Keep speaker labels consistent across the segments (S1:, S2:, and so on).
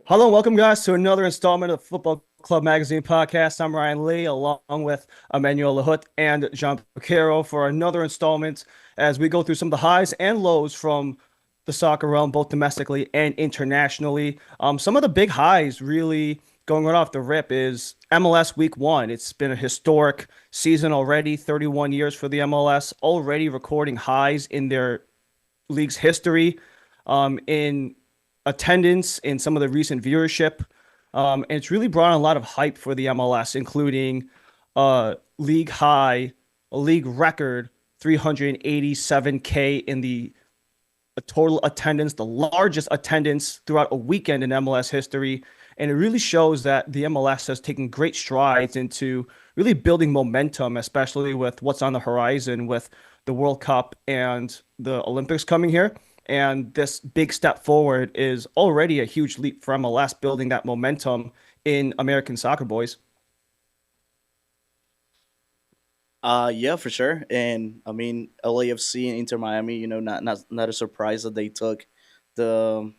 S1: Hello, welcome guys to another installment of Football Club Magazine podcast. I'm Ryan Lee, along with Emmanuel Lahut and Jean Picaro for another installment as we go through some of the highs and lows from the soccer realm, both domestically and internationally. Some of the big highs really going right off the rip is MLS Week 1. It's been a historic season already, 31 years for the MLS, already recording highs in their league's history in attendance, in some of the recent viewership. And it's really brought on a lot of hype for the MLS, including league high, a league record 387K in the total attendance, the largest attendance throughout a weekend in MLS history. And it really shows that the MLS has taken great strides into really building momentum, especially with what's on the horizon with the World Cup and the Olympics coming here. And this big step forward is already a huge leap for MLS, building that momentum in American soccer, boys.
S2: Yeah, for sure. And I mean, LAFC and Inter Miami, not a surprise that they took the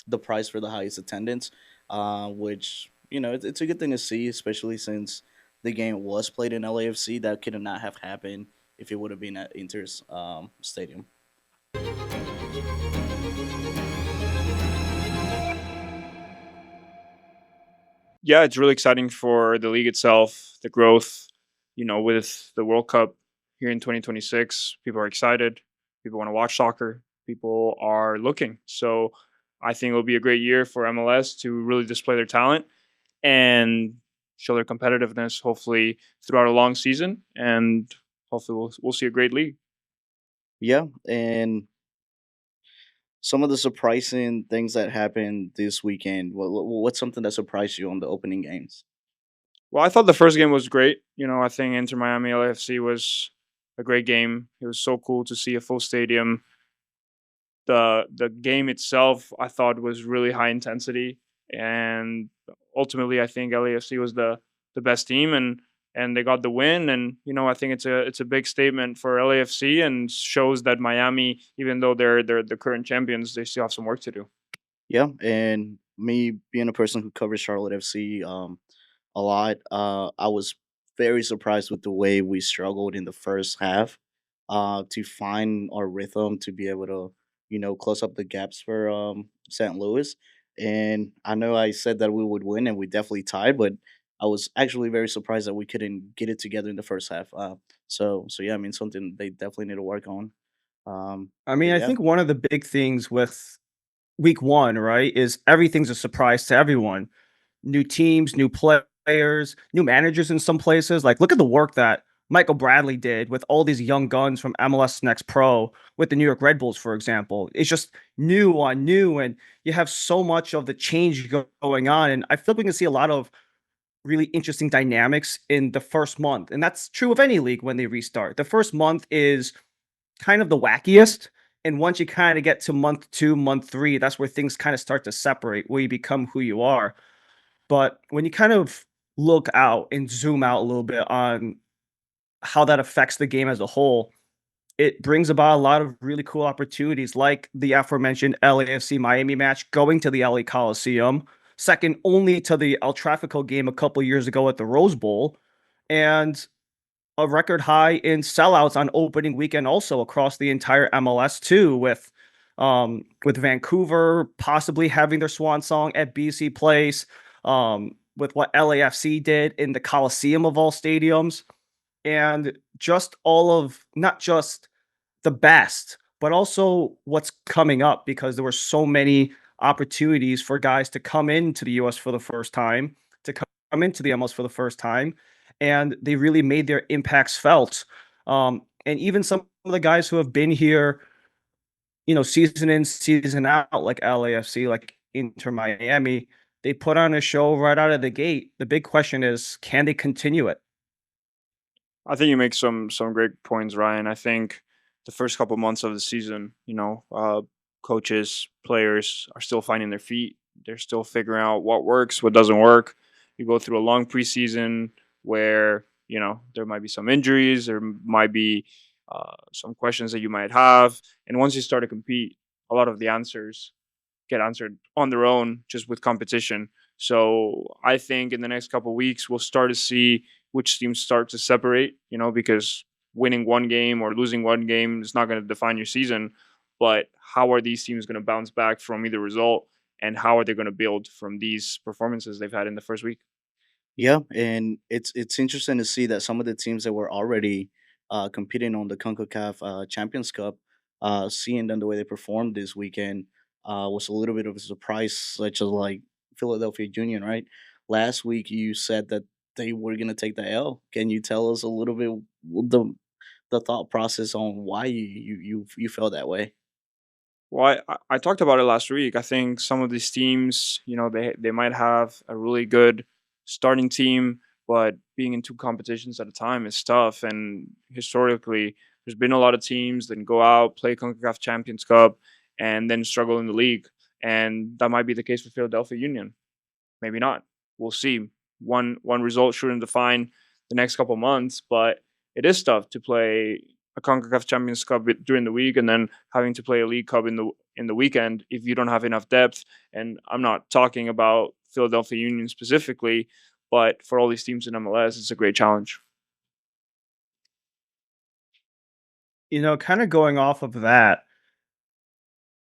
S2: the prize for the highest attendance, which it's a good thing to see, especially since the game was played in LAFC. That could not have happened if it would have been at Inter's stadium.
S3: Yeah, it's really exciting for the league itself, the growth, with the World Cup here in 2026. People are excited. People want to watch soccer. People are looking. So I think it'll be a great year for MLS to really display their talent and show their competitiveness, hopefully, throughout a long season. And hopefully, we'll see a great league.
S2: Yeah, and some of the surprising things that happened this weekend. What's something that surprised you on the opening games?
S3: Well, I thought the first game was great. I think Inter Miami LAFC was a great game. It was so cool to see a full stadium. The game itself I thought was really high intensity, and ultimately I think LAFC was the best team, and they got the win. And I think it's a big statement for LAFC and shows that Miami, even though they're the current champions, they still have some work to do.
S2: Yeah, and me being a person who covers Charlotte FC a lot, I was very surprised with the way we struggled in the first half to find our rhythm to be able to, close up the gaps for St. Louis. And I know I said that we would win, and we definitely tied, but I was actually very surprised that we couldn't get it together in the first half. So yeah, I mean, something they definitely need to work on.
S1: I mean,
S2: But
S1: I
S2: yeah,
S1: think one of the big things with week one, right, is everything's a surprise to everyone. New teams, new players, new managers in some places. Like, look at the work that Michael Bradley did with all these young guns from MLS Next Pro with the New York Red Bulls, for example. It's just new on new, and you have so much of the change going on. And I feel like we can see a lot of really interesting dynamics in the first month. And that's true of any league when they restart. The first month is kind of the wackiest. And once you kind of get to month two, month three, that's where things kind of start to separate, where you become who you are. But when you kind of look out and zoom out a little bit on how that affects the game as a whole, it brings about a lot of really cool opportunities, like the aforementioned LAFC Miami match going to the LA Coliseum, second only to the El Trafico game a couple years ago at the Rose Bowl, and a record high in sellouts on opening weekend also across the entire MLS too, with Vancouver possibly having their swan song at BC Place, with what LAFC did in the Coliseum of all stadiums, and just all of not just the best, but also what's coming up because there were so many opportunities for guys to come into the US for the first time, to come into the MLS for the first time, and they really made their impacts felt. And even some of the guys who have been here, season in, season out, like LAFC, like Inter Miami, they put on a show right out of the gate. The big question is, can they continue it?
S3: I think you make some great points, Ryan. I think the first couple months of the season, coaches, players are still finding their feet. They're still figuring out what works, what doesn't work. You go through a long preseason where there might be some injuries, there might be some questions that you might have, and once you start to compete, a lot of the answers get answered on their own just with competition. So I think in the next couple of weeks we'll start to see which teams start to separate, because winning one game or losing one game is not going to define your season, but how are these teams going to bounce back from either result, and how are they going to build from these performances they've had in the first week?
S2: Yeah, and it's interesting to see that some of the teams that were already competing on the CONCACAF Champions Cup, seeing them the way they performed this weekend, was a little bit of a surprise, such as like Philadelphia Union. Right, last week you said that they were gonna take the L. Can you tell us a little bit the thought process on why you felt that way?
S3: Well, I talked about it last week. I think some of these teams, they might have a really good starting team, but being in two competitions at a time is tough. And historically, there's been a lot of teams that go out, play CONCACAF Champions Cup, and then struggle in the league. And that might be the case for Philadelphia Union. Maybe not. We'll see. One result shouldn't define the next couple months, but it is tough to play a CONCACAF Champions Cup during the week and then having to play a League Cup in the weekend if you don't have enough depth. And I'm not talking about Philadelphia Union specifically, but for all these teams in MLS, it's a great challenge.
S1: Kind of going off of that,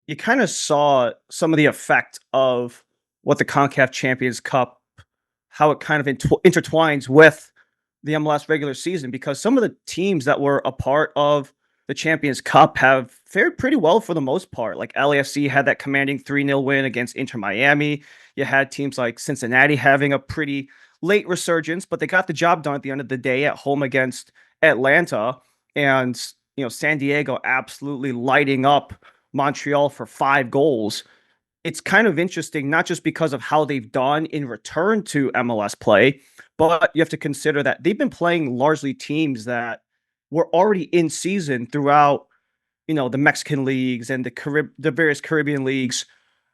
S1: you kind of saw some of the effect of what the CONCACAF Champions Cup, how it kind of intertwines with the MLS regular season, because some of the teams that were a part of the Champions Cup have fared pretty well for the most part. Like LAFC had that commanding 3-0 win against Inter Miami. You had teams like Cincinnati having a pretty late resurgence, but they got the job done at the end of the day at home against Atlanta. And, San Diego absolutely lighting up Montreal for 5 goals. It's kind of interesting, not just because of how they've done in return to MLS play, but you have to consider that they've been playing largely teams that were already in season throughout, the Mexican leagues and the various Caribbean leagues,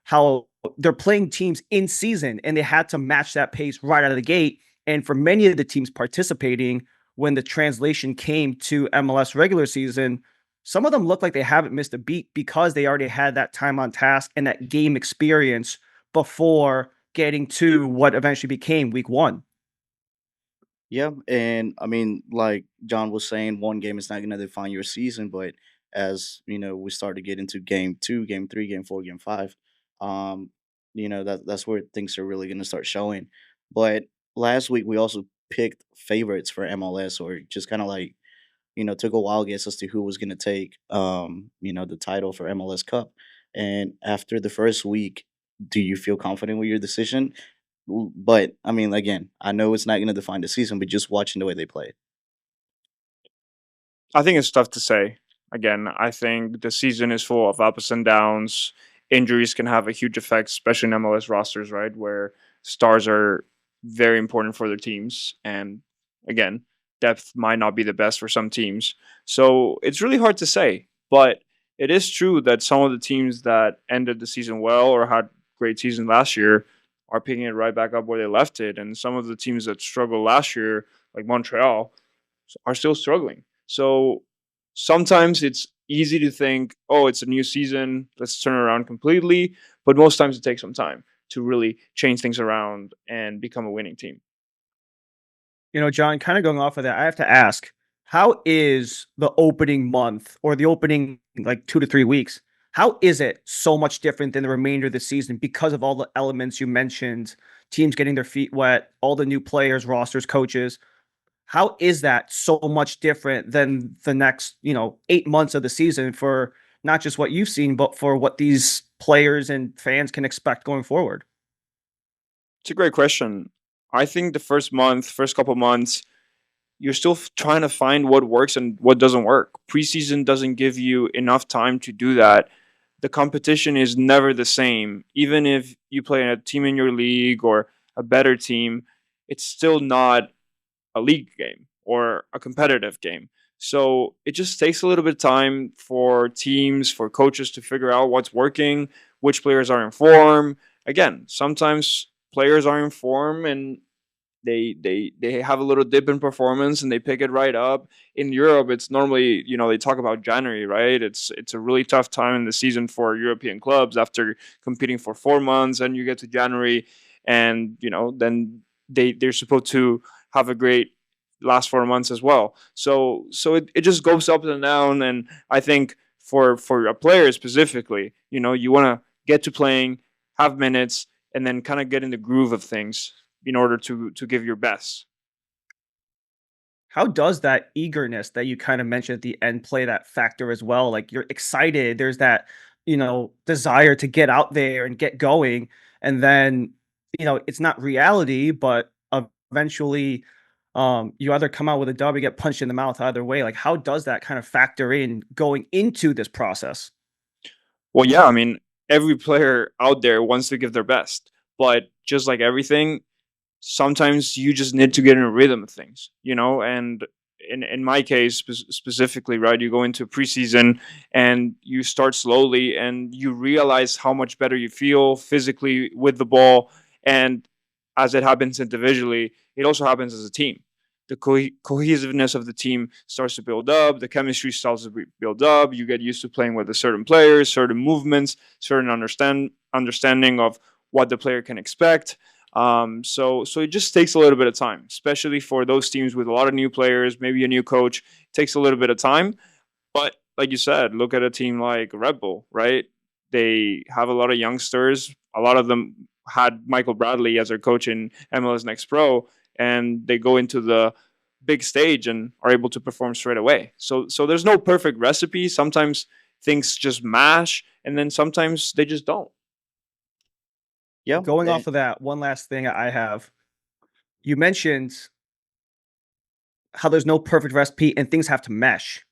S1: how they're playing teams in season and they had to match that pace right out of the gate. And for many of the teams participating, when the translation came to MLS regular season, some of them look like they haven't missed a beat because they already had that time on task and that game experience before getting to what eventually became week one.
S2: Yeah, and I mean, like John was saying, one game is not going to define your season, but as we start to get into game two, game three, game four, game five, um, that's where things are really going to start showing. But last week we also picked favorites for MLS, or just kind of like took a wild guess as to who was going to take the title for MLS Cup. And after the first week, do you feel confident with your decision? But I mean, again, I know it's not going to define the season, but just watching the way they play.
S3: I think it's tough to say. Again, I think the season is full of ups and downs. Injuries can have a huge effect, especially in MLS rosters, right? Where stars are very important for their teams. And again, depth might not be the best for some teams. So it's really hard to say. But it is true that some of the teams that ended the season well or had great season last year are picking it right back up where they left it. And some of the teams that struggled last year, like Montreal, are still struggling. So sometimes it's easy to think, oh, it's a new season, let's turn it around completely. But most times it takes some time to really change things around and become a winning team.
S1: John, kind of going off of that, I have to ask, how is the opening month or the opening like 2 to 3 weeks? How is it so much different than the remainder of the season because of all the elements you mentioned? Teams getting their feet wet, all the new players, rosters, coaches. How is that so much different than the next, 8 months of the season for not just what you've seen, but for what these players and fans can expect going forward?
S3: It's a great question. I think the first couple months, you're still trying to find what works and what doesn't work. Preseason doesn't give you enough time to do that. The competition is never the same. Even if you play in a team in your league or a better team, it's still not a league game or a competitive game. So it just takes a little bit of time for teams, for coaches to figure out what's working, which players are in form. Again, sometimes players are in form and they have a little dip in performance and they pick it right up. In Europe, it's normally, they talk about January, right? It's a really tough time in the season for European clubs after competing for 4 months, and you get to January, and then they're supposed to have a great last 4 months as well. So it just goes up and down, and I think for a player specifically, you want to get to playing, have minutes, and then kind of get in the groove of things in order to give your best.
S1: How does that eagerness that you kind of mentioned at the end play that factor as well? Like you're excited, there's that, desire to get out there and get going. And then, it's not reality, but eventually you either come out with a dub or get punched in the mouth either way. Like how does that kind of factor in going into this process?
S3: Well, yeah, I mean, every player out there wants to give their best, but just like everything, sometimes you just need to get in a rhythm of things, and in my case specifically, right, you go into preseason and you start slowly and you realize how much better you feel physically with the ball. And as it happens individually, it also happens as a team. The cohesiveness of the team starts to build up, the chemistry starts to build up, you get used to playing with a certain players, certain movements, certain understanding of what the player can expect. So it just takes a little bit of time, especially for those teams with a lot of new players, maybe a new coach. It takes a little bit of time. But like you said, look at a team like Red Bull, right? They have a lot of youngsters. A lot of them had Michael Bradley as their coach in MLS Next Pro, and they go into the big stage and are able to perform straight away. So there's no perfect recipe. Sometimes things just mash, and then sometimes they just don't.
S2: Yeah,
S1: Going
S2: and
S1: off of that, one last thing I have. You mentioned how there's no perfect recipe and things have to mesh.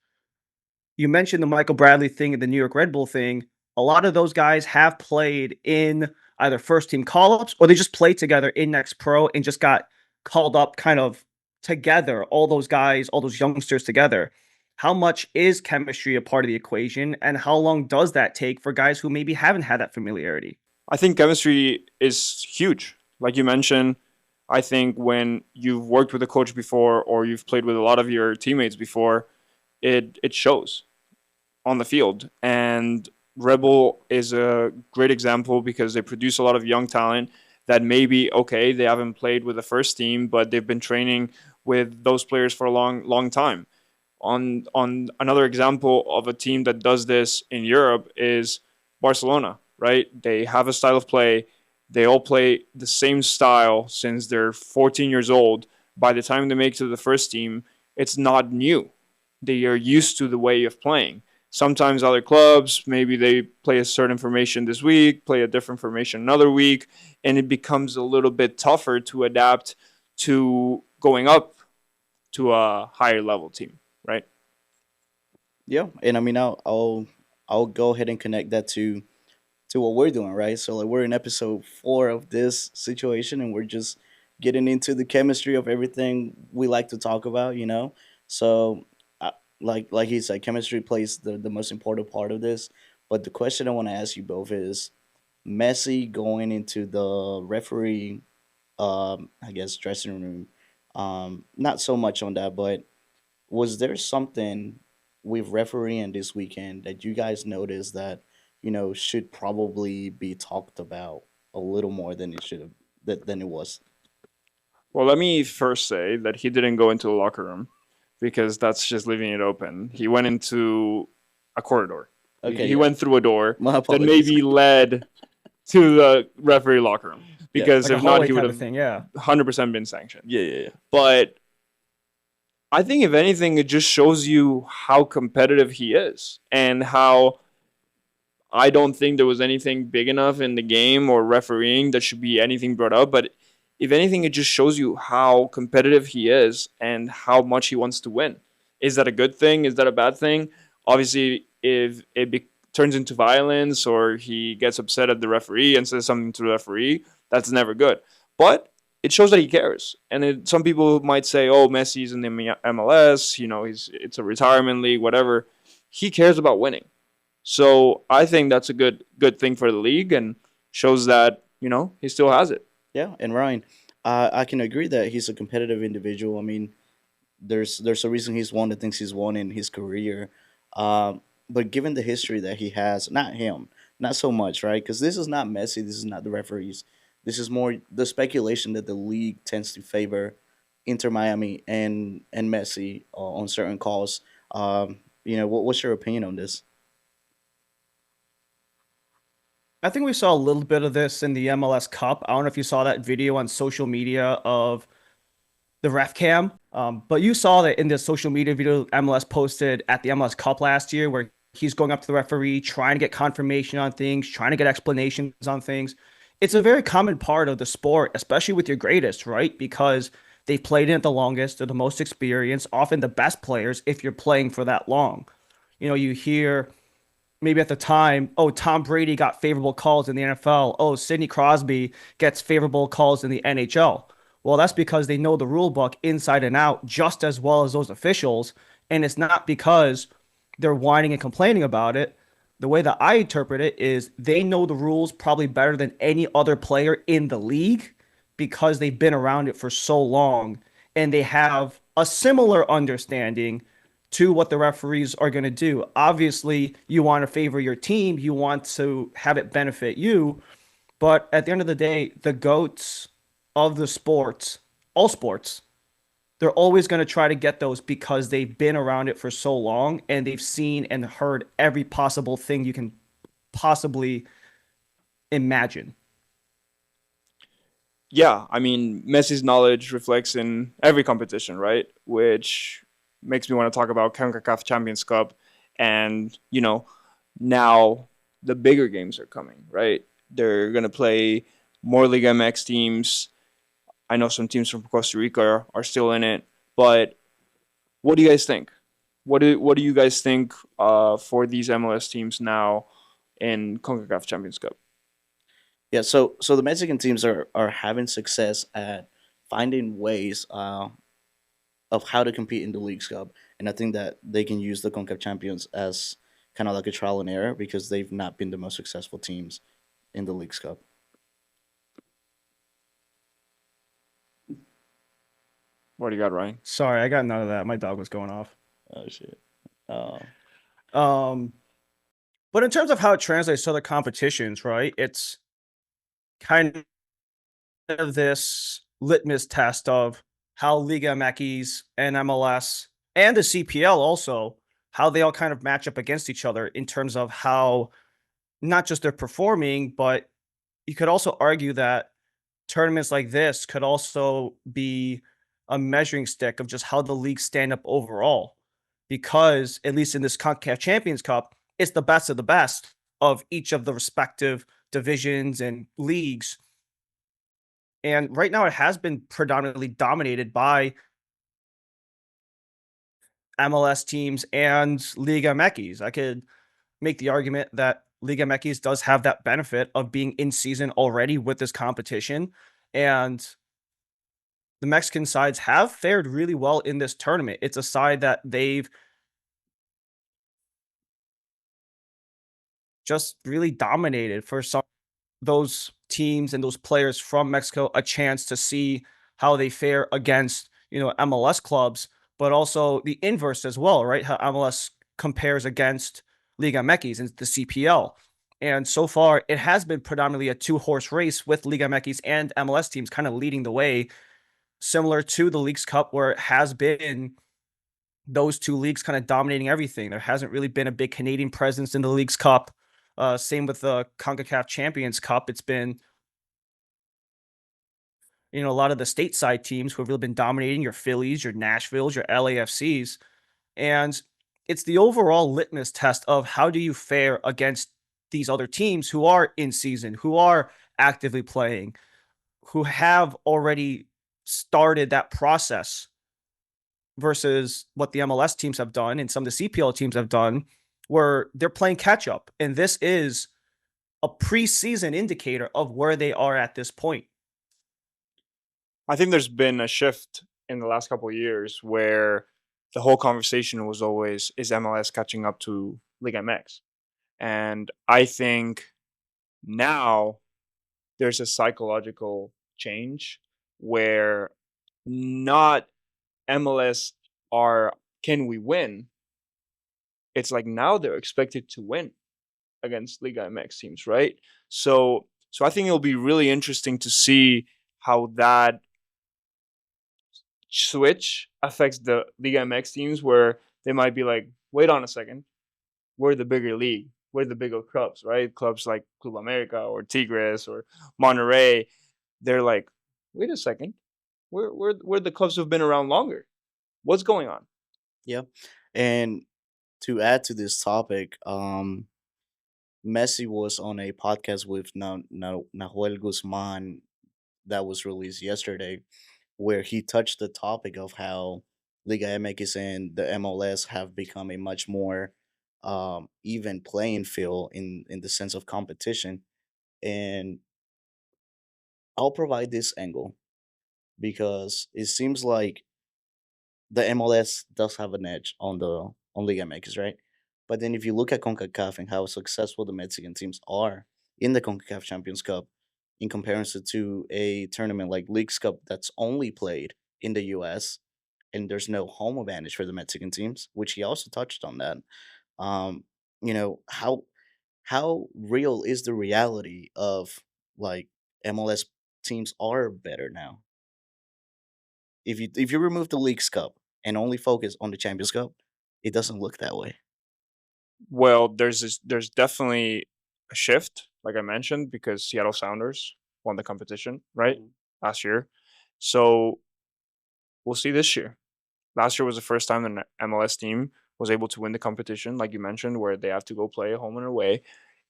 S1: You mentioned the Michael Bradley thing and the New York Red Bull thing. A lot of those guys have played in either first team call ups or they just played together in Next Pro and just got called up kind of together. All those guys, all those youngsters together. How much is chemistry a part of the equation? And how long does that take for guys who maybe haven't had that familiarity?
S3: I think chemistry is huge. Like you mentioned, I think when you've worked with a coach before or you've played with a lot of your teammates before, it shows on the field. And Rebel is a great example because they produce a lot of young talent that maybe, okay, they haven't played with the first team, but they've been training with those players for a long time. On another example of a team that does this in Europe is Barcelona, right? They have a style of play. They all play the same style since they're 14 years old. By the time they make it to the first team, it's not new. They are used to the way of playing. Sometimes other clubs, maybe they play a certain formation this week, play a different formation another week, and it becomes a little bit tougher to adapt to going up to a higher level team, right?
S2: yeah, and I mean, I'll go ahead and connect that to what we're doing, right? So like we're in episode 4 of this situation, and we're just getting into the chemistry of everything we like to talk about. So, like he said, chemistry plays the most important part of this. But the question I want to ask you both is Messi going into the referee, I guess, dressing room. Not so much on that, but was there something with refereeing this weekend that you guys noticed that should probably be talked about a little more than it should have than it was?
S3: Well, let me first say that he didn't go into the locker room because that's just leaving it open. He went into a corridor.
S2: Okay,
S3: He
S2: yeah.
S3: went through a door
S2: My
S3: that
S2: apologies.
S3: maybe led to the referee locker room
S2: Yeah,
S3: because
S1: Like a
S3: if not,
S1: hallway
S3: he would
S1: type of
S3: have
S1: thing, yeah.
S3: 100% been sanctioned.
S2: yeah, yeah, yeah.
S3: But I think, if anything, it just shows you how competitive he is and how I don't think there was anything big enough in the game or refereeing that should be anything brought up. But if anything, it just shows you how competitive he is and how much he wants to win. Is that a good thing? Is that a bad thing? Obviously, if turns into violence or he gets upset at the referee and says something to the referee, that's never good. But it shows that he cares. And some people might say, "Oh, Messi's in the MLS. It's a retirement league, whatever." He cares about winning. So I think that's a good thing for the league and shows that he still has it.
S2: Yeah, and Ryan, I can agree that he's a competitive individual. I mean, there's a reason he's won the things he's won in his career. But given the history that he has, not him, not so much, right? Because this is not Messi. This is not the referees. This is more the speculation that the league tends to favor Inter Miami and Messi on certain calls. What's your opinion on this?
S1: I think we saw a little bit of this in the MLS Cup. I don't know if you saw that video on social media of the ref cam. But you saw that in the social media video MLS posted at the MLS Cup last year, where he's going up to the referee, trying to get confirmation on things, trying to get explanations on things. It's a very common part of the sport, especially with your greatest, right? Because they've played in it the longest, they're the most experienced, often the best players if you're playing for that long. You hear maybe at the time, oh, Tom Brady got favorable calls in the NFL. Oh, Sidney Crosby gets favorable calls in the NHL. Well, that's because they know the rule book inside and out just as well as those officials. And it's not because they're whining and complaining about it. The way that I interpret it is they know the rules probably better than any other player in the league because they've been around it for so long and they have a similar understanding to what the referees are going to do. Obviously, you want to favor your team, you want to have it benefit you, but at the end of the day, the goats of the sports, all sports, they're always going to try to get those because they've been around it for so long and they've seen and heard every possible thing you can possibly imagine.
S3: Yeah, I mean, Messi's knowledge reflects in every competition, right? Which makes me want to talk about CONCACAF Champions Cup, and now the bigger games are coming, right? They're gonna play more Liga MX teams. I know some teams from Costa Rica are still in it, but what do you guys think? What do you guys think for these MLS teams now in CONCACAF Champions Cup?
S2: Yeah, so the Mexican teams are having success at finding ways of how to compete in the League's Cup, and I think that they can use the Concacaf Champions as kind of like a trial and error because they've not been the most successful teams in the League's Cup.
S3: What do you got, Ryan?
S1: Sorry, I got none of that. My dog was going off.
S2: Oh shit. Uh,
S1: Um, but in terms of how it translates to other competitions, right? It's kind of this litmus test of how Liga MX and MLS and the CPL also how they all kind of match up against each other in terms of how not just they're performing, but you could also argue that tournaments like this could also be a measuring stick of just how the leagues stand up overall. Because at least in this CONCACAF Champions Cup, it's the best of the best of each of the respective divisions and leagues. And right now, it has been predominantly dominated by MLS teams and Liga MX. I could make the argument that Liga MX does have that benefit of being in season already with this competition. And the Mexican sides have fared really well in this tournament. It's a side that they've just really dominated for some those teams and those players from Mexico a chance to see how they fare against, MLS clubs, but also the inverse as well, right? How MLS compares against Liga MX and the CPL. And so far, it has been predominantly a two-horse race with Liga MX and MLS teams kind of leading the way, similar to the Leagues Cup, where it has been those two leagues kind of dominating everything. There hasn't really been a big Canadian presence in the Leagues Cup. Same with the CONCACAF Champions Cup. It's been, a lot of the stateside teams who have really been dominating your Phillies, your Nashvilles, your LAFCs. And it's the overall litmus test of how do you fare against these other teams who are in season, who are actively playing, who have already started that process versus what the MLS teams have done and some of the CPL teams have done, where they're playing catch up. And this is a preseason indicator of where they are at this point.
S3: I think there's been a shift in the last couple of years where the whole conversation was always, is MLS catching up to Liga MX? And I think now there's a psychological change where not MLS are can we win? It's like now they're expected to win against Liga MX teams, right? So I think it'll be really interesting to see how that switch affects the Liga MX teams, where they might be like, wait on a second, we're the bigger league, we're the bigger clubs, right? Clubs like Club America or Tigres or Monterrey, they're like, wait a second, we're the clubs who've been around longer. What's going on?
S2: Yeah. And to add to this topic, Messi was on a podcast with Nahuel Guzman that was released yesterday, where he touched the topic of how Liga MX and the MLS have become a much more even playing field in the sense of competition. And I'll provide this angle because it seems like the MLS does have an edge on Liga MX, right? But then if you look at CONCACAF and how successful the Mexican teams are in the CONCACAF Champions Cup in comparison to a tournament like Leagues Cup that's only played in the US and there's no home advantage for the Mexican teams, which he also touched on that. Um, you know, how real is the reality of like MLS teams are better now? If you remove the Leagues Cup and only focus on the Champions Cup, it doesn't look that way.
S3: Well, there's definitely a shift, like I mentioned, because Seattle Sounders won the competition, right? Last year. So we'll see this year. Last year was the first time an MLS team was able to win the competition, like you mentioned, where they have to go play home and away.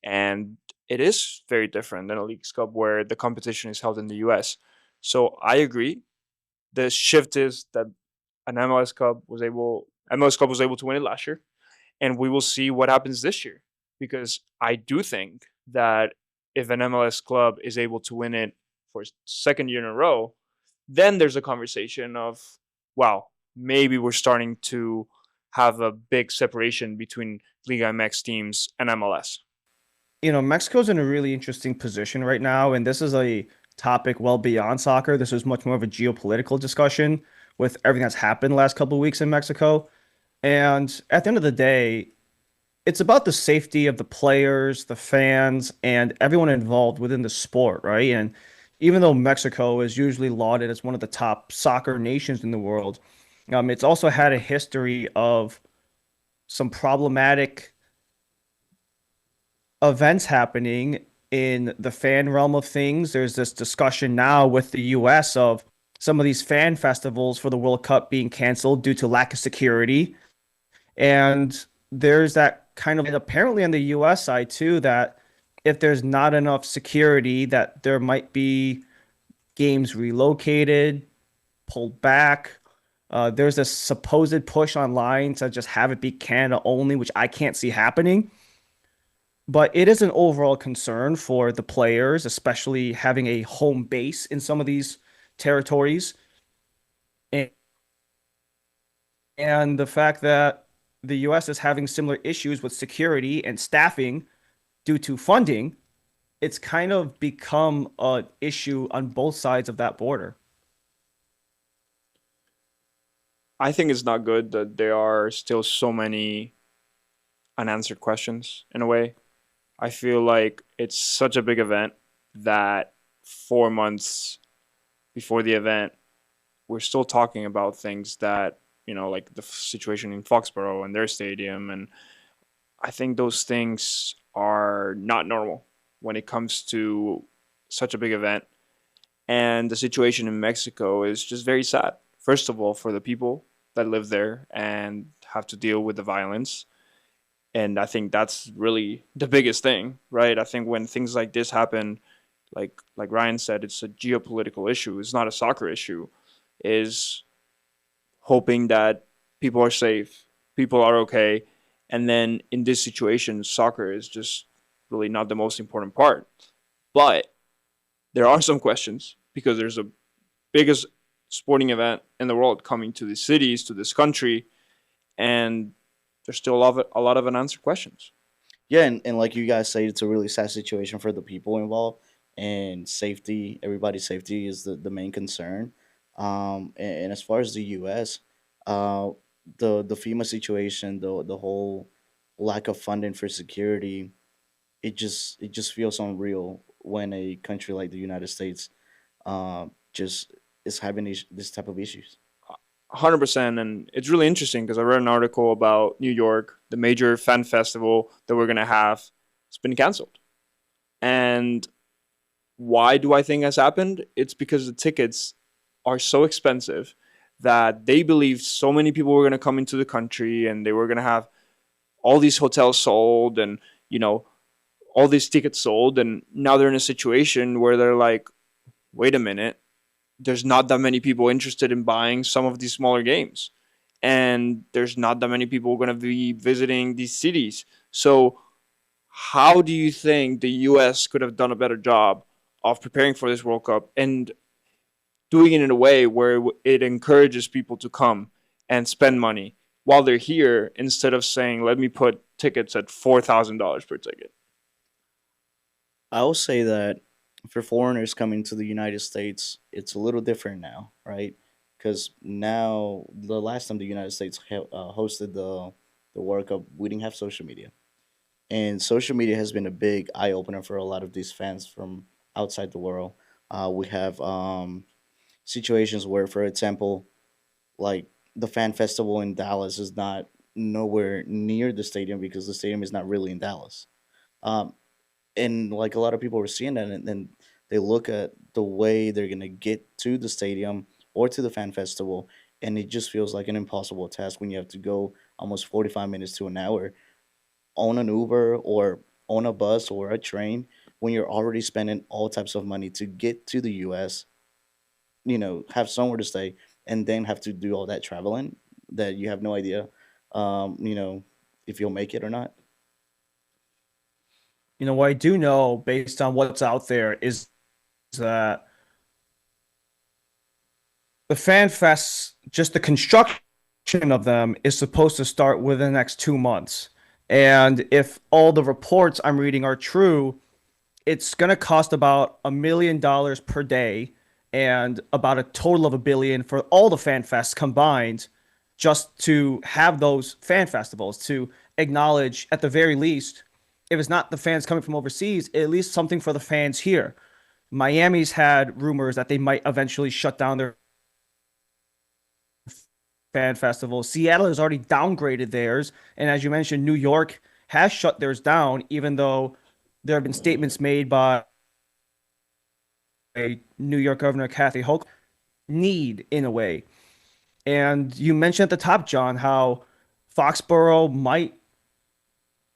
S3: And it is very different than a Leagues Cup where the competition is held in the US. So I agree. The shift is that an MLS Cup was able to win it last year, and we will see what happens this year. Because I do think that if an MLS club is able to win it for second year in a row, then there's a conversation of, wow, maybe we're starting to have a big separation between Liga MX teams and MLS.
S1: Mexico's in a really interesting position right now, and this is a topic well beyond soccer. This is much more of a geopolitical discussion with everything that's happened the last couple of weeks in Mexico. And at the end of the day, it's about the safety of the players, the fans, and everyone involved within the sport, right? And even though Mexico is usually lauded as one of the top soccer nations in the world, it's also had a history of some problematic events happening in the fan realm of things. There's this discussion now with the US of some of these fan festivals for the World Cup being canceled due to lack of security. And there's that kind of apparently on the US side too that if there's not enough security that there might be games relocated, pulled back. There's a supposed push online to just have it be Canada only, which I can't see happening. But it is an overall concern for the players, especially having a home base in some of these territories. And, and the fact that the US is having similar issues with security and staffing due to funding, it's kind of become an issue on both sides of that border.
S3: I think it's not good that there are still so many unanswered questions in a way. I feel like it's such a big event that 4 months before the event, we're still talking about things that, like the situation in Foxborough and their stadium. And I think those things are not normal when it comes to such a big event. And the situation in Mexico is just very sad. First of all, for the people that live there and have to deal with the violence. And I think that's really the biggest thing, right? I think when things like this happen, like Ryan said, it's a geopolitical issue. It's not a soccer issue. Is hoping that people are safe, people are okay, and then in this situation, soccer is just really not the most important part. But there are some questions because there's a biggest sporting event in the world coming to these cities, to this country, and there's still a lot of unanswered questions.
S2: Yeah, and like you guys say, it's a really sad situation for the people involved. and safety. Everybody's safety is the main concern. And as far as the U.S., uh, the FEMA situation, the whole lack of funding for security, it just feels unreal when a country like the United States just is having this type of issues.
S3: 100%. And it's really interesting because I read an article about New York, the major fan festival that we're going to have. It's been canceled. And why do I think has happened? It's because the tickets are so expensive that they believed so many people were going to come into the country and they were going to have all these hotels sold and, you know, all these tickets sold. And now they're in a situation where they're like, wait a minute, there's not that many people interested in buying some of these smaller games. And there's not that many people going to be visiting these cities. So, how do you think the US could have done a better job of preparing for this World Cup and doing it in a way where it encourages people to come and spend money while they're here instead of saying, let me put tickets at $4,000 per ticket?
S2: I will say that for foreigners coming to the United States, it's a little different now, right? Because now the last time the United States hosted the World Cup, we didn't have social media, and social media has been a big eye opener for a lot of these fans from outside the world. We have situations where, for example, like the fan festival in Dallas is not nowhere near the stadium because the stadium is not really in Dallas. Um, and like a lot of people were seeing that, and then they look at the way they're gonna get to the stadium or to the fan festival, and it just feels like an impossible task when you have to go almost 45 minutes to an hour on an Uber or on a bus or a train when you're already spending all types of money to get to the US, have somewhere to stay, and then have to do all that traveling that you have no idea, if you'll make it or not.
S1: What I do know based on what's out there is that the fan fests, just the construction of them, is supposed to start within the next 2 months. And if all the reports I'm reading are true, it's going to cost about $1 million per day and about a total of 1 billion for all the fan fests combined just to have those fan festivals to acknowledge at the very least, if it's not the fans coming from overseas, at least something for the fans here. Miami's had rumors that they might eventually shut down their fan festival. Seattle has already downgraded theirs, and as you mentioned, New York has shut theirs down, even though there have been statements made by New York Governor Kathy Hochul need in a way. And you mentioned at the top, John, how Foxborough might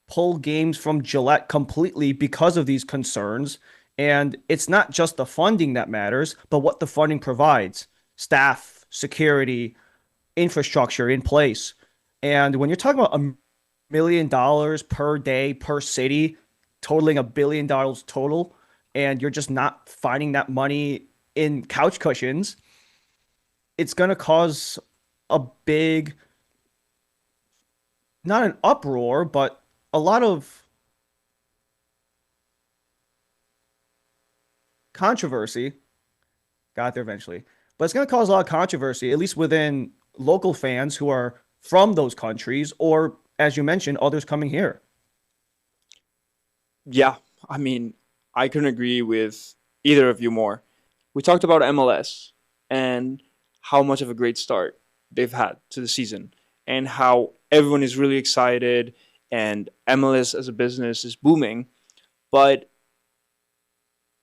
S1: pull games from Gillette completely because of these concerns. And it's not just the funding that matters, but what the funding provides: staff, security, infrastructure in place. And when you're talking about $1 million per day per city, totaling $1 billion total, and you're just not finding that money in couch cushions, it's going to cause a big, not an uproar, but a lot of controversy. Got there eventually. But it's going to cause a lot of controversy, at least within local fans who are from those countries, or as you mentioned, others coming here.
S3: Yeah, I mean, I couldn't agree with either of you more. We talked about MLS and how much of a great start they've had to the season and how everyone is really excited and MLS as a business is booming. But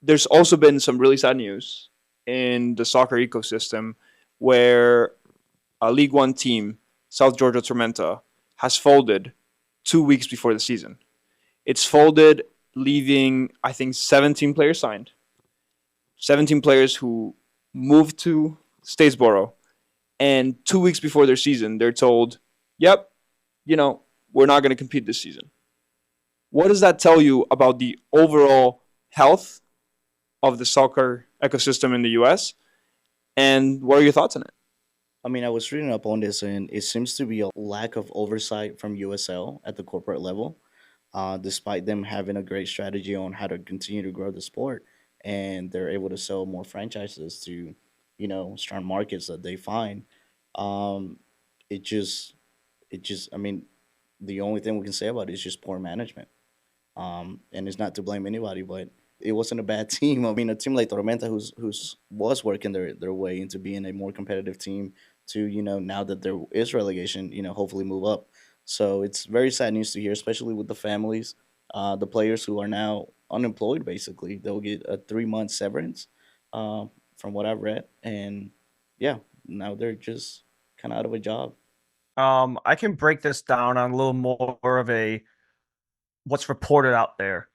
S3: there's also been some really sad news in the soccer ecosystem where a League One team, South Georgia Tormenta, has folded 2 weeks before the season. It's folded, leaving, I think, 17 players signed. 17 players who moved to Statesboro. And 2 weeks before their season, they're told, yep, we're not going to compete this season. What does that tell you about the overall health of the soccer ecosystem in the US? And what are your thoughts on it?
S2: I mean, I was reading up on this, and it seems to be a lack of oversight from USL at the corporate level, despite them having a great strategy on how to continue to grow the sport. and they're able to sell more franchises to, strong markets that they find. Um, it just, I mean, the only thing we can say about it is just poor management. And it's not to blame anybody, but it wasn't a bad team. I mean, a team like Tormenta, who's was working their way into being a more competitive team, to now that there is relegation, hopefully move up. So it's very sad news to hear, especially with the families, the players who are now unemployed. Basically, they'll get a 3 month severance, from what I've read, and yeah, now they're just kind of out of a job.
S1: I can break this down on a little more of a what's reported out there.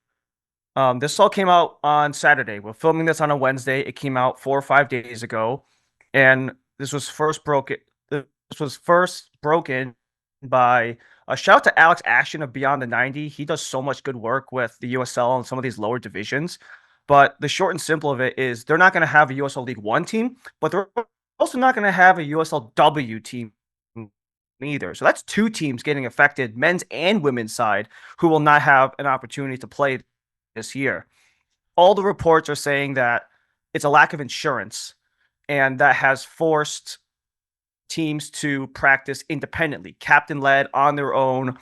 S1: This all came out on Saturday. We're filming this on a Wednesday. It came out 4 or 5 days ago, and This was first broken by a shout out to Alex Ashton of Beyond the 90. He does so much good work with the USL and some of these lower divisions. But the short and simple of it is they're not going to have a USL League One team, but they're also not going to have a USLW team either. So that's two teams getting affected, men's and women's side, who will not have an opportunity to play this year. All the reports are saying that it's a lack of insurance, and that has forced teams to practice independently, captain led on their own,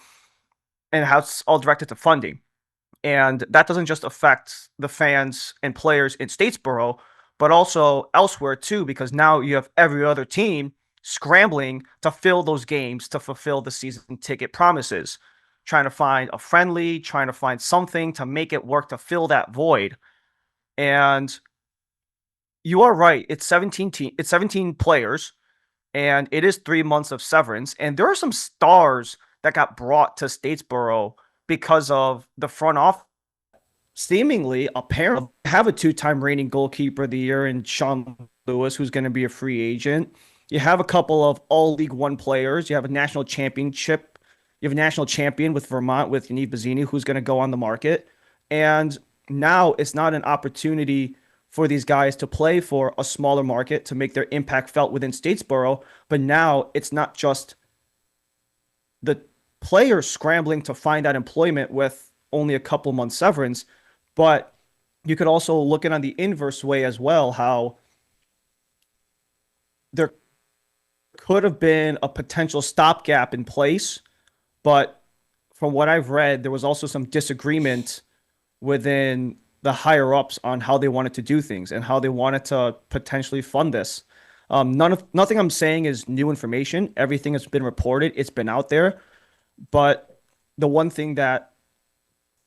S1: and how it's all directed to funding. And that doesn't just affect the fans and players in Statesboro, but also elsewhere too, because now you have every other team scrambling to fill those games to fulfill the season ticket promises, trying to find a friendly, trying to find something to make it work to fill that void. And you are right, it's 17 players, and it is 3 months of severance. And there are some stars that got brought to Statesboro because of the front office. Seemingly, apparently, have a two-time reigning goalkeeper of the year in Sean Lewis, who's going to be a free agent. You have a couple of all League One players. You have a national championship. You have a national champion with Vermont with Yaniv Bazzini, who's going to go on the market. And now it's not an opportunity for these guys to play for a smaller market to make their impact felt within Statesboro. But now it's not just the players scrambling to find that employment with only a couple months severance, but you could also look at it on the inverse way as well, how there could have been a potential stopgap in place, but from what I've read, there was also some disagreement within the higher ups on how they wanted to do things and how they wanted to potentially fund this. Nothing I'm saying is new information. Everything has been reported. It's been out there. But the one thing that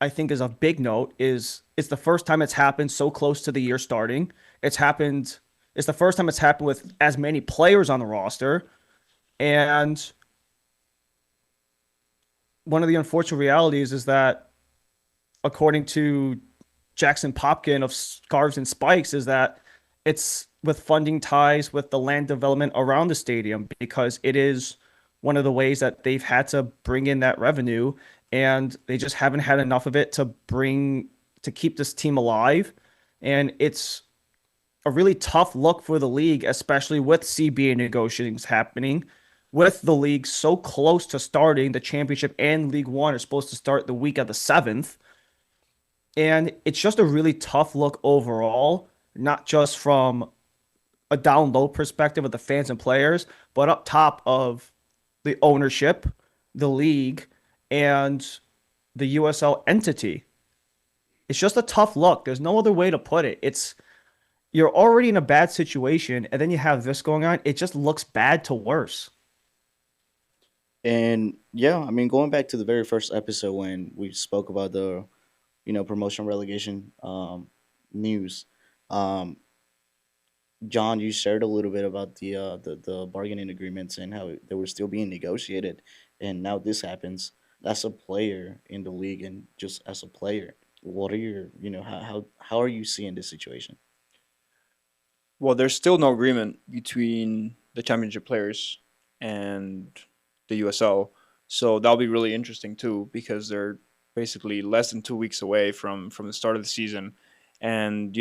S1: I think is a big note is it's the first time it's happened so close to the year starting. It's happened. It's the first time it's happened with as many players on the roster. And one of the unfortunate realities is that, according to Jackson Popkin of Scarves and Spikes, is that it's with funding ties with the land development around the stadium, because it is one of the ways that they've had to bring in that revenue, and they just haven't had enough of it to keep this team alive. And it's a really tough look for the league, especially with CBA negotiations happening, with the league so close to starting. The championship and League One are supposed to start the week of the 7th. And it's just a really tough look overall, not just from a down low perspective of the fans and players, but up top of the ownership, the league, and the USL entity. It's just a tough look. There's no other way to put it. It's You're already in a bad situation, and then you have this going on. It just looks bad to worse.
S2: And yeah, I mean, going back to the very first episode when we spoke about the, promotion relegation news, um, John, you shared a little bit about the bargaining agreements and how they were still being negotiated, and now this happens. As a player in the league, and just as a player, what are your, how are you seeing this situation?
S3: Well, there's still no agreement between the championship players and the USL, so that'll be really interesting too, because they're basically less than 2 weeks away from the start of the season. And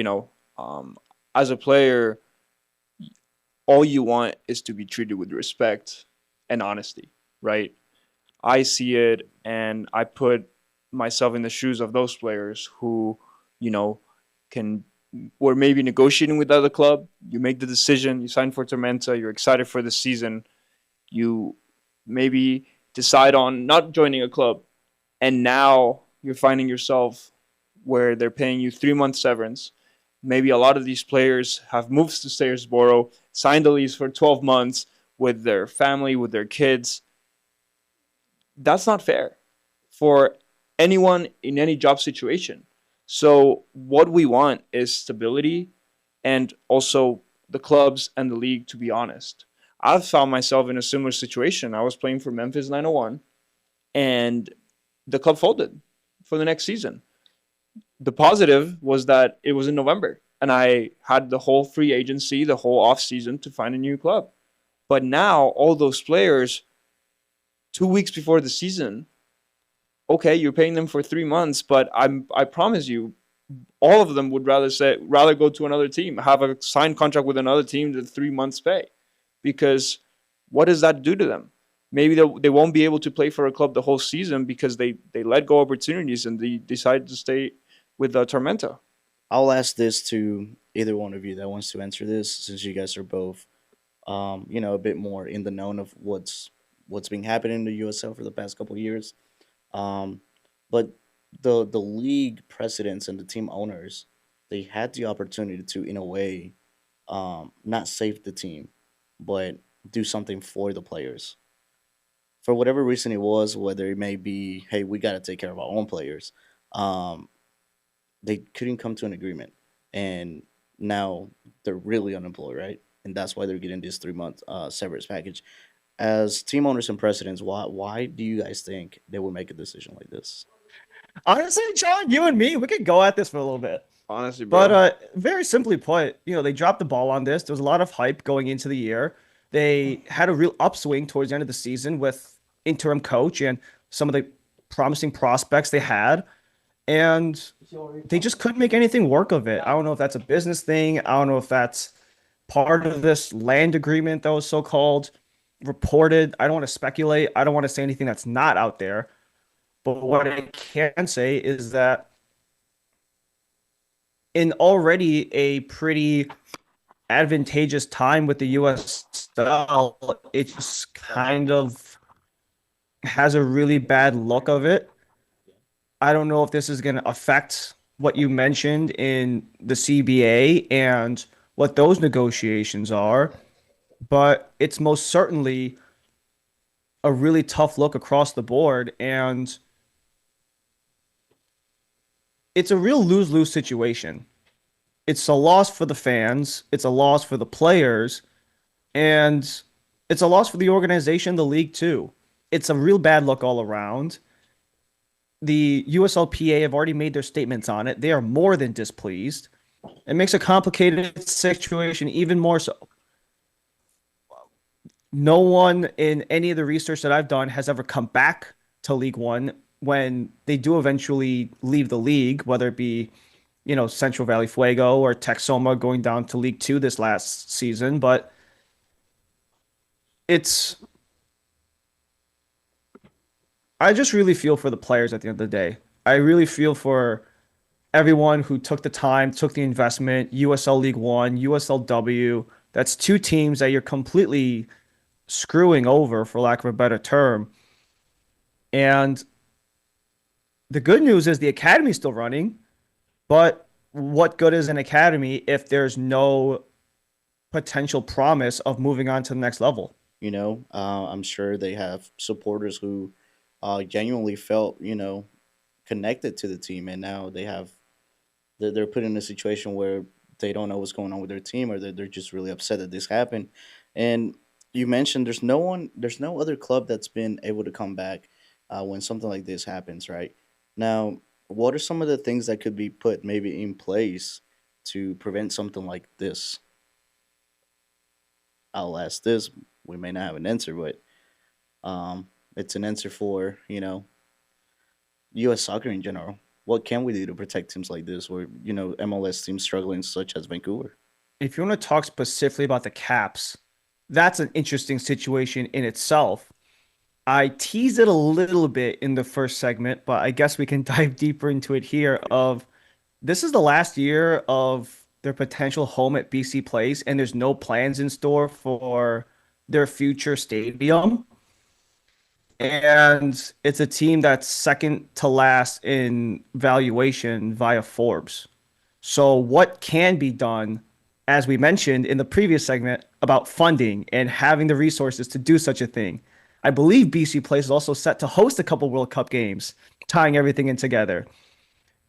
S3: as a player, all you want is to be treated with respect and honesty, right? I see it, and I put myself in the shoes of those players who, you know, can were maybe negotiating with the other club. You make the decision, you sign for Tormenta, you're excited for the season, you maybe decide on not joining a club, and now you're finding yourself where they're paying you 3 months severance. Maybe a lot of these players have moved to Stayersboro, signed a lease for 12 months with their family, with their kids. That's not fair for anyone in any job situation. So, what we want is stability and also the clubs and the league to be honest. I've found myself in a similar situation. I was playing for Memphis 901 and the club folded for the next season. The positive was that it was in November and I had the whole free agency, the whole off season to find a new club. But now all those players 2 weeks before the season, okay, you're paying them for 3 months, but I promise you, all of them would rather go to another team, have a signed contract with another team than 3 months pay, because what does that do to them? Maybe they won't be able to play for a club the whole season because they let go opportunities and they decide to stay with Tormenta.
S2: I'll ask this to either one of you that wants to answer this, since you guys are both, a bit more in the known of what's been happening in the USL for the past couple of years. Um, but the league presidents and the team owners, they had the opportunity to, in a way, not save the team, but do something for the players. For whatever reason it was, whether it may be, hey, we got to take care of our own players. Um, they couldn't come to an agreement, and now they're really unemployed, right? And that's why they're getting this 3 month severance package. As team owners and presidents, why do you guys think they would make a decision like this?
S1: Honestly, John, you and me, we could go at this for a little bit.
S3: Honestly,
S1: But
S3: bro.
S1: very simply put, they dropped the ball on this. There was a lot of hype going into the year. They had a real upswing towards the end of the season with interim coach and some of the promising prospects they had, and they just couldn't make anything work of it. I don't know if that's a business thing. I don't know if that's part of this land agreement that was so-called reported. I don't want to speculate. I don't want to say anything that's not out there. But what I can say is that in already a pretty advantageous time with the USL, it just kind of has a really bad look of it. I don't know if this is going to affect what you mentioned in the CBA and what those negotiations are, but it's most certainly a really tough look across the board. And it's a real lose-lose situation. It's a loss for the fans, it's a loss for the players, and it's a loss for the organization, the league too. It's a real bad look all around. The USLPA have already made their statements on it. They are more than displeased. It makes a complicated situation even more so. No one in any of the research that I've done has ever come back to League One when they do eventually leave the league, whether it be, Central Valley Fuego or Texoma going down to League Two this last season. But it's, I just really feel for the players at the end of the day. I really feel for everyone who took the time, took the investment, USL League One, USLW. That's two teams that you're completely screwing over, for lack of a better term. And the good news is the academy's still running, but what good is an academy if there's no potential promise of moving on to the next level?
S2: I'm sure they have supporters who genuinely felt, connected to the team, and now they're put in a situation where they don't know what's going on with their team, or they're just really upset that this happened. And you mentioned there's no other club that's been able to come back when something like this happens, right? Now, what are some of the things that could be put maybe in place to prevent something like this? I'll ask this. We may not have an answer, but it's an answer for U.S. soccer in general. What can we do to protect teams like this, or MLS teams struggling, such as Vancouver?
S1: If you want to talk specifically about the Caps, that's an interesting situation in itself. I teased it a little bit in the first segment, but I guess we can dive deeper into it here. Of This is the last year of their potential home at BC Place, and there's no plans in store for their future stadium. And it's a team that's second to last in valuation via Forbes. So, what can be done, as we mentioned in the previous segment, about funding and having the resources to do such a thing? I believe BC Place is also set to host a couple World Cup games, tying everything in together.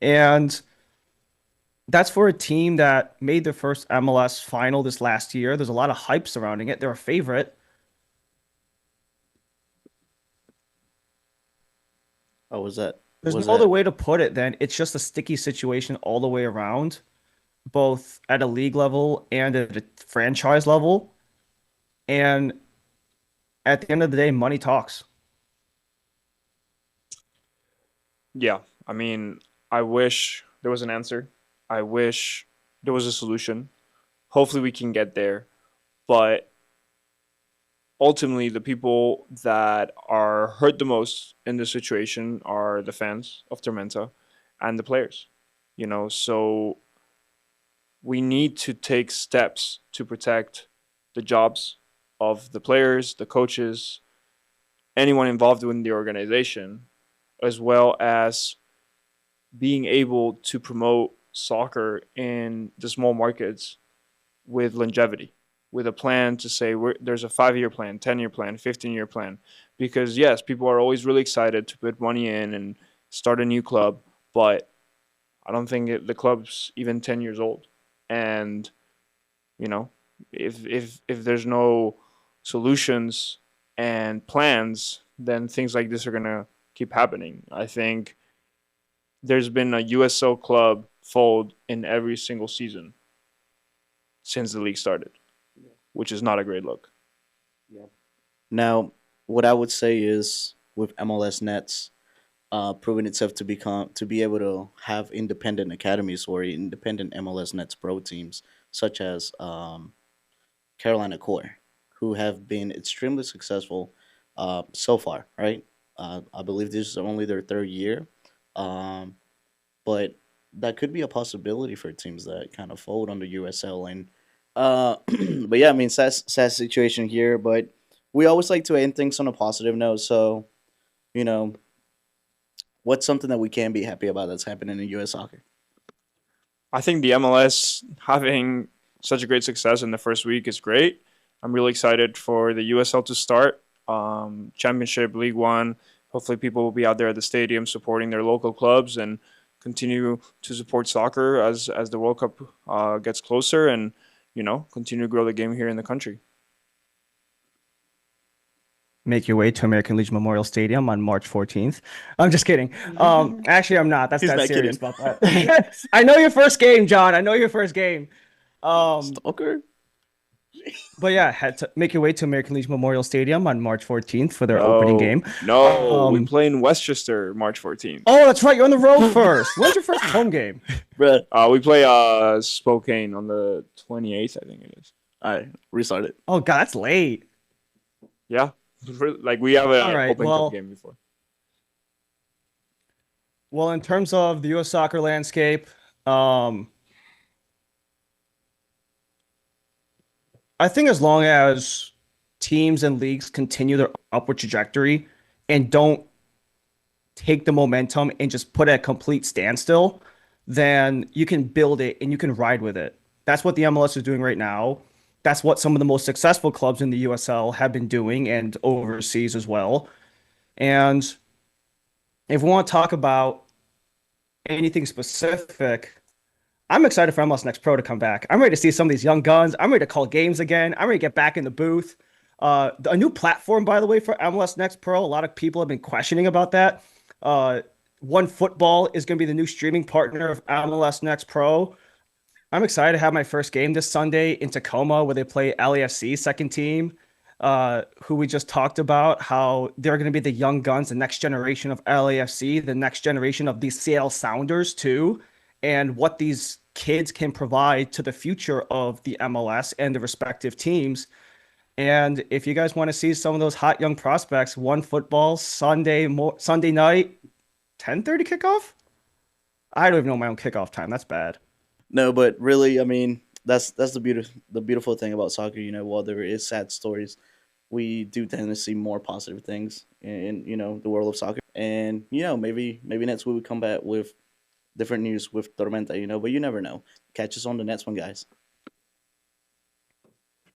S1: And that's for a team that made their first MLS final this last year. There's a lot of hype surrounding it. They're a favorite.
S2: Oh, was that
S1: There's
S2: was
S1: no other
S2: that
S1: way to put it than it's just a sticky situation all the way around, both at a league level and at a franchise level. And at the end of the day, money talks.
S3: Yeah, I mean, I wish there was an answer. I wish there was a solution. Hopefully, we can get there. But ultimately, the people that are hurt the most in this situation are the fans of Tormenta and the players. So we need to take steps to protect the jobs of the players, the coaches, anyone involved in the organization, as well as being able to promote soccer in the small markets with longevity, with a plan to say there's a 5-year plan, 10-year plan, 15-year plan. Because, yes, people are always really excited to put money in and start a new club, but I don't think the club's even 10 years old. And, you know, if there's no solutions and plans, then things like this are going to keep happening. I think there's been a USL club fold in every single season since the league started, which is not a great look.
S2: Yeah. Now, what I would say is with MLS Nets proving itself to be able to have independent academies or independent MLS Nets pro teams, such as Carolina Core, who have been extremely successful so far. Right, I believe this is only their third year, um, but that could be a possibility for teams that kind of fold on the USL. And but yeah, I mean, sad situation here, but we always like to end things on a positive note. So you know, what's something that we can be happy about that's happening in U.S. soccer?
S3: I think the MLS having such a great success in the first week is great. I'm really excited for the USL to start. Championship, League One. Hopefully, people will be out there at the stadium supporting their local clubs and continue to support soccer as the World Cup gets closer, and continue to grow the game here in the country.
S1: Make your way to American Legion Memorial Stadium on March 14th. I'm just kidding. Actually, I'm not. That's
S2: He's
S1: that
S2: not
S1: serious
S2: kidding.
S1: about that. I know your first game, John. I know your first game.
S2: Stalker.
S1: But yeah, had to make your way to American Legion Memorial Stadium on March 14th for their opening
S3: No,
S1: game.
S3: no, we
S1: Um,
S3: play in Westchester March 14th.
S1: oh, that's right. You're on the road first. When's your first home game?
S2: Bruh.
S3: We play Spokane on the 28th, I think it is.
S2: All right, restart it.
S1: Oh God, that's late.
S3: Yeah, like we have
S1: All
S3: an
S1: right.
S3: Open Cup game before.
S1: Well, in terms of the U.S. soccer landscape, I think as long as teams and leagues continue their upward trajectory and don't take the momentum and just put it at a complete standstill, then you can build it and you can ride with it. That's what the MLS is doing right now. That's what some of the most successful clubs in the USL have been doing and overseas as well. And if we want to talk about anything specific, I'm excited for MLS Next Pro to come back. I'm ready to see some of these young guns. I'm ready to call games again. I'm ready to get back in the booth. A new platform, by the way, for MLS Next Pro. A lot of people have been questioning about that. One Football is going to be the new streaming partner of MLS Next Pro. I'm excited to have my first game this Sunday in Tacoma where they play LAFC second team, who we just talked about, how they're going to be the young guns, the next generation of LAFC, the next generation of the Seattle Sounders too, and what these kids can provide to the future of the MLS and the respective teams. And if you guys want to see some of those hot young prospects, One Football Sunday night, 10:30 kickoff. I don't even know my own kickoff time. That's bad.
S2: No, but really, I mean, that's the beautiful thing about soccer. While there is sad stories, we do tend to see more positive things in the world of soccer. And maybe next week we come back with different news with Tormenta. But you never know. Catch us on the next one, guys.